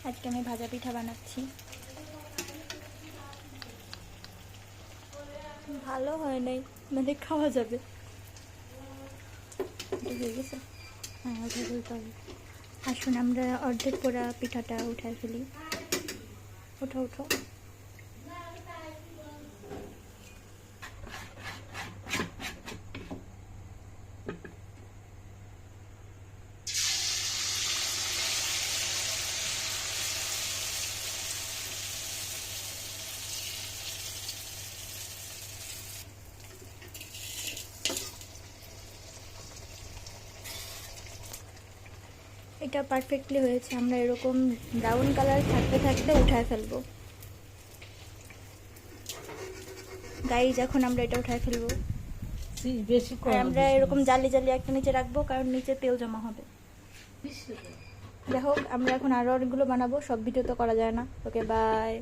আজকে আমি ভাজা পিঠা বানাচ্ছি। ভালো হয় নাই, মানে খাওয়া যাবে। হয়ে গেছে, হ্যাঁ উঠে ফেলতে হবে। আসুন আমরা অর্ধেক পোড়া পিঠাটা উঠায় ফেলি। উঠো উঠো। এটা পারফেক্টলি হয়েছে। আমরা এরকম ব্রাউন কালার থাকতে থাকতে উঠায় ফেলবো। গাইজ এখন আমরা এটা উঠায় ফেলবো। আর আমরা এরকম জালি জালি একটা নিচে রাখবো, কারণ নিচে তেল জমা হবে। যাই হোক, আমরা এখন আরো অনেকগুলো বানাবো, সব ভিডিও তো করা যায় না। Okay bye.